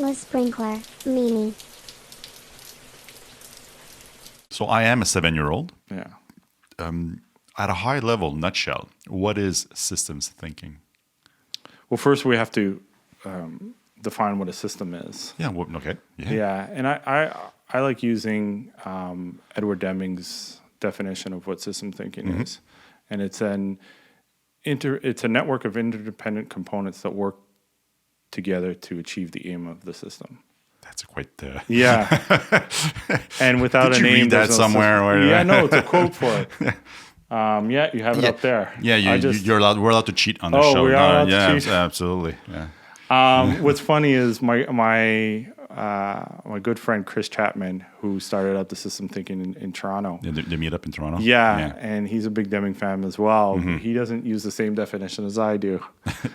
Was sprinkler, meanie. So I am a 7-year-old. Yeah. At a high level, nutshell, what is systems thinking? Well, first we have to define what a system is. Yeah. Well, okay. Yeah, and I like using Edward Deming's definition of what system thinking is, and it's a network of interdependent components that work together to achieve the aim of the system. That's quite. Yeah, and without Did a you name, read that there's no somewhere? system. Yeah, no, it's a quote for it. Yeah, you have it up there. Yeah, you're allowed. We're allowed to cheat on the show. We are allowed to cheat? Absolutely. Yeah. What's funny is my good friend Chris Chapman, who started up the system thinking in Toronto. Yeah, they meet up in Toronto. Yeah, and he's a big Deming fan as well. He doesn't use the same definition as I do.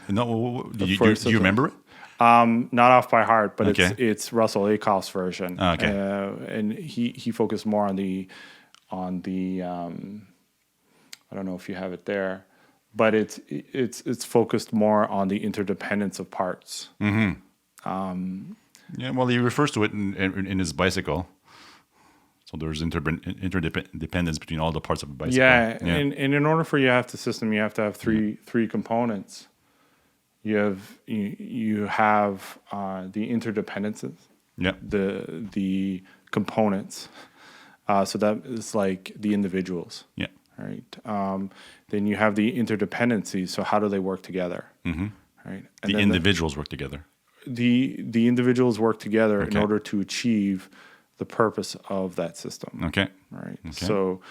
No, do you remember it? Not off by heart, but Okay. it's Russell Ackoff's version. Okay. And he focused more on the I don't know if you have it there, but it's focused more on the interdependence of parts. Yeah, well, he refers to it in his bicycle. So there's interdependence between all the parts of a bicycle. Yeah, and in order for you to have the system, you have to have three components. You have the interdependences. Yeah. The components. So that is like the individuals. Yeah. Right. Then you have the interdependencies. So how do they work together? Right. And The individuals work together. The individuals work together in Okay. order to achieve the purpose of that system. Okay. Right. Okay. So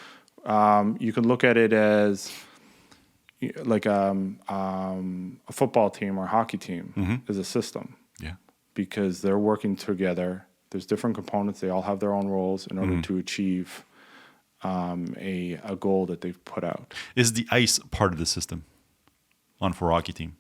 you can look at it as like a football team or a hockey team is a system. Yeah. Because they're working together. There's different components. They all have their own roles in order to achieve a goal that they've put out. Is the ice part of the system on for hockey team?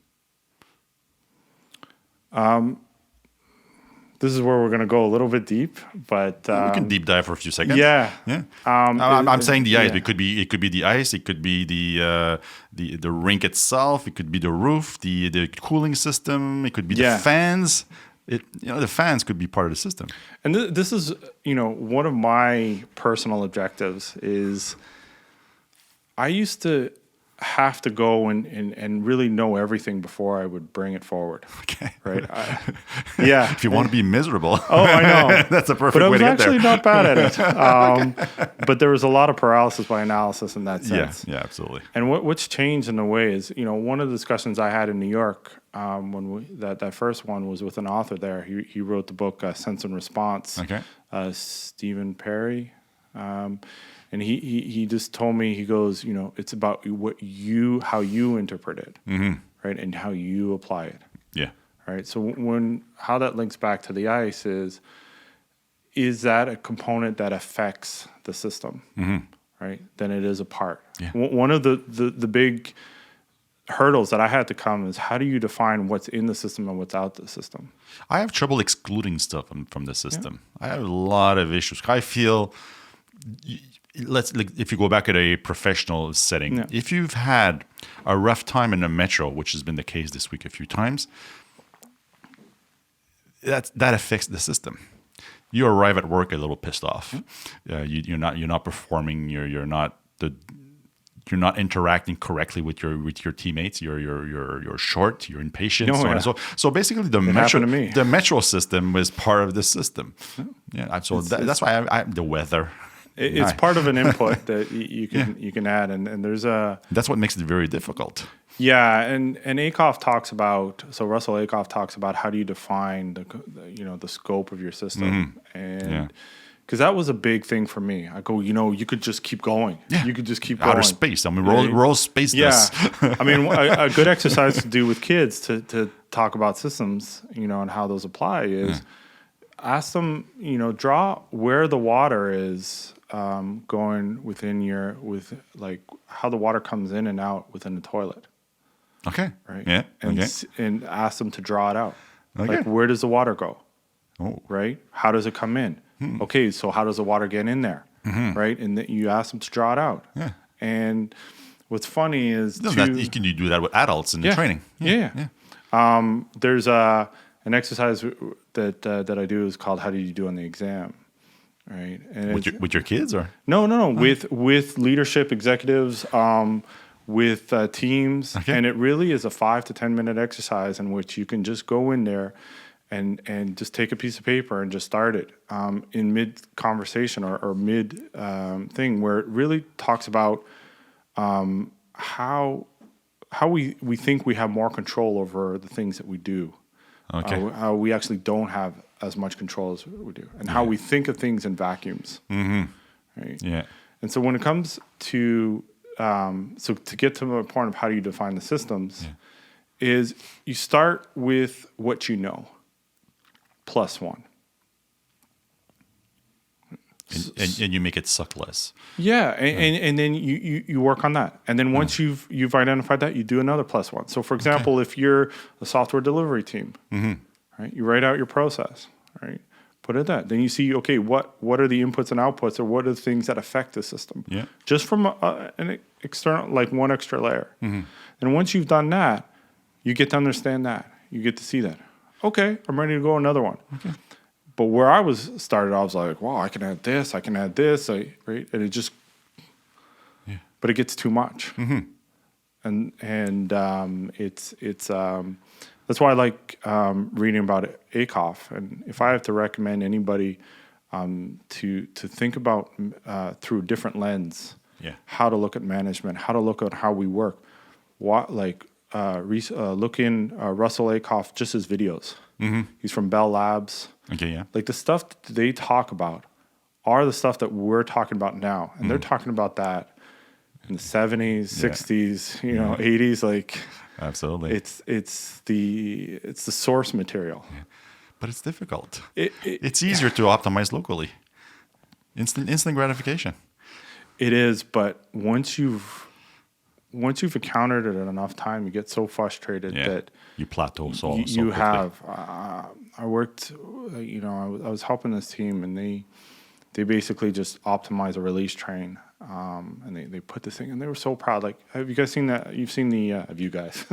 This is where we're going to go a little bit deep, but We can deep dive for a few seconds. yeah. Yeah. I'm saying the ice. yeah. It could be the ice. It could be the rink itself. It could be the roof, the cooling system. It could be the Yeah. fans. The fans could be part of the system. And this is, one of my personal objectives is I used to have to go and really know everything before I would bring it forward. Okay. Right. Yeah. If you want to be miserable. Oh, I know. That's a perfect But I way was to get actually there. not bad at it. But there was a lot of paralysis by analysis in that sense. Yeah, absolutely. And what's changed in a way is, one of the discussions I had in New York when that first one was with an author there. He wrote the book Sense and Response. Okay. Stephen Perry. And he just told me, he goes, it's about how you interpret it, right, and how you apply it. Yeah. Right. So how that links back to the ice is that a component that affects the system, right? Then it is a part. Yeah. One of the big hurdles that I had to come is how do you define what's in the system and what's out the system? I have trouble excluding stuff from the system. I have a lot of issues. I feel, if you go back at a professional setting, if you've had a rough time in a metro, which has been the case this week a few times, that affects the system. You arrive at work a little pissed off. You're not performing. You're not interacting correctly with your teammates. You're short. You're impatient. Oh, so on yeah. and so basically, the happened to me. metro system was part of the system. Yeah. So that's why the weather. It's part of an input that you can add, and there's That's what makes it very difficult. Yeah, and Ackoff talks about, so Russell Ackoff talks about how do you define the scope of your system, and because that was a big thing for me. I go, you could just keep going. Yeah. You could just keep going. Outer space. I mean, we're all space. Yeah, I mean, a good exercise to do with kids to talk about systems, and how those apply is ask them, draw where the water is going with how the water comes in and out within the toilet. Okay. Right. Yeah. And ask them to draw it out. Okay. Like, where does the water go? Oh. Right. How does it come in? Okay. So how does the water get in there? Right. And you ask them to draw it out. Yeah. And what's funny is You can do that with adults in the training. Yeah. There's an exercise that I do is called "How did you do on the exam?" Right, and With your kids or no, with leadership executives, with teams, Okay. and it really is a 5 to 10 minute exercise in which you can just go in there and just take a piece of paper and just start it in mid conversation or mid thing, where it really talks about how we think we have more control over the things that we do. Okay. How we actually don't have as much control as we do, and how we think of things in vacuums. Right. Yeah. And so when it comes to so to get to the point of how do you define the systems, is you start with what you know, plus one. And you make it suck less. Yeah, and then you work on that, and then once you've identified that, you do another plus one. So, for example, if you're a software delivery team, right, you write out your process, right, put it that. Then you see, okay, what are the inputs and outputs, or what are the things that affect the system? Yeah. Just from an external, like one extra layer. And once you've done that, you get to understand that. You get to see that. Okay, I'm ready to go another one. Okay. But where I was started, I was like, wow, I can add this, right? And it just, but it gets too much. And it's that's why I like reading about ACOF. And if I have to recommend anybody to think about through a different lens, how to look at management, how to look at how we work, look in Russell Acoff, just his videos. He's from Bell Labs. Okay, yeah. Like the stuff that they talk about are the stuff that we're talking about now. And they're talking about that in the 70s, 60s, 80s. Like, absolutely. It's the source material. Yeah. But it's difficult. It's easier to optimize locally. Instant gratification. It is, but once you've encountered it enough time, you get so frustrated that you plateau so you quickly. have. I worked, I was helping this team, and they basically just optimize a release train, and they put this thing, and they were so proud. Like, have you guys seen that? You've seen the have you guys?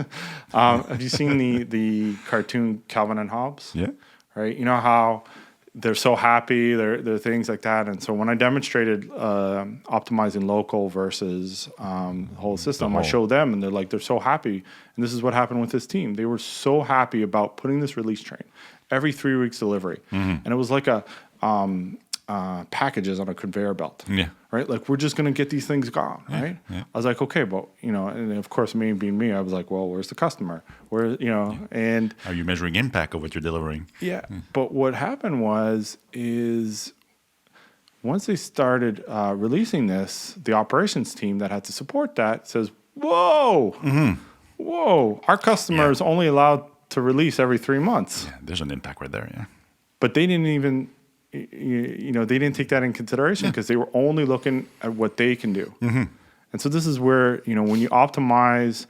Have you seen the cartoon Calvin and Hobbes? Yeah. Right. You know how they're so happy. They're things like that. And so when I demonstrated optimizing local versus the whole system, I showed them, and they're so happy. And this is what happened with this team. They were so happy about putting this release train every 3 weeks delivery, and it was like a packages on a conveyor belt. Yeah. Right. Like, we're just gonna get these things gone. Right. Yeah. I was like, okay, but and of course, me being me, I was like, well, where's the customer? Where and are you measuring impact of what you're delivering? Yeah. But what happened is once they started releasing this, the operations team that had to support that says, whoa, our customer is only allowed to release every 3 months. Yeah, there's an impact right there, yeah. But they didn't even, they didn't take that in consideration because they were only looking at what they can do. And so this is where, when you optimize,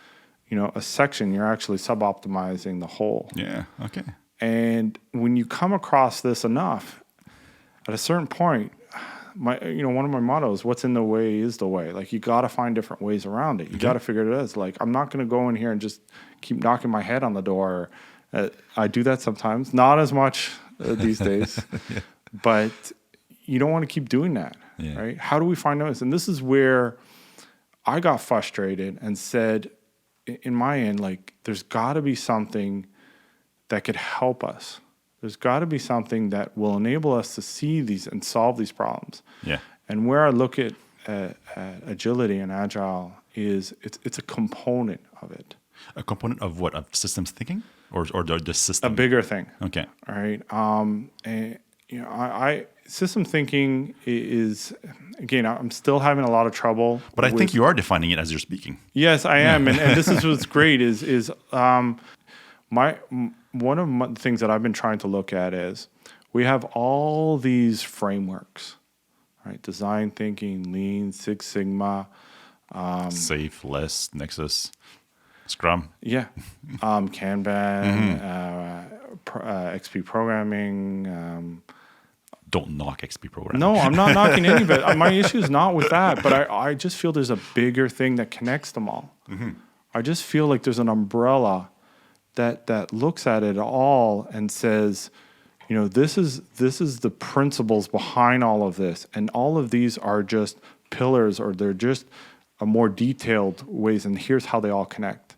a section, you're actually sub-optimizing the whole. Yeah, okay. And when you come across this enough, at a certain point, one of my mottos, what's in the way is the way. Like, you got to find different ways around it. You got to figure it out. It's like, I'm not going to go in here and just keep knocking my head on the door. I do that sometimes, not as much these days, but you don't want to keep doing that, right? How do we find those? And this is where I got frustrated and said, in my end, like, there's got to be something that could help us. There's got to be something that will enable us to see these and solve these problems. Yeah. And where I look at agility and agile is it's a component of it. A component of what? Of systems thinking, or the system? A bigger thing. Okay. All right. And I system thinking is, again, I'm still having a lot of trouble. But I think you are defining it as you're speaking. Yes, I am, and this is what's great is one of the things that I've been trying to look at is we have all these frameworks, right? Design thinking, Lean, Six Sigma, Safe, Less, Nexus, Scrum. Yeah, Kanban, XP programming. Don't knock XP programming. No, I'm not knocking any of it. My issue is not with that, but I just feel there's a bigger thing that connects them all. I just feel like there's an umbrella that looks at it all and says, you know, this is the principles behind all of this, and all of these are just pillars, or they're just a more detailed ways, and here's how they all connect.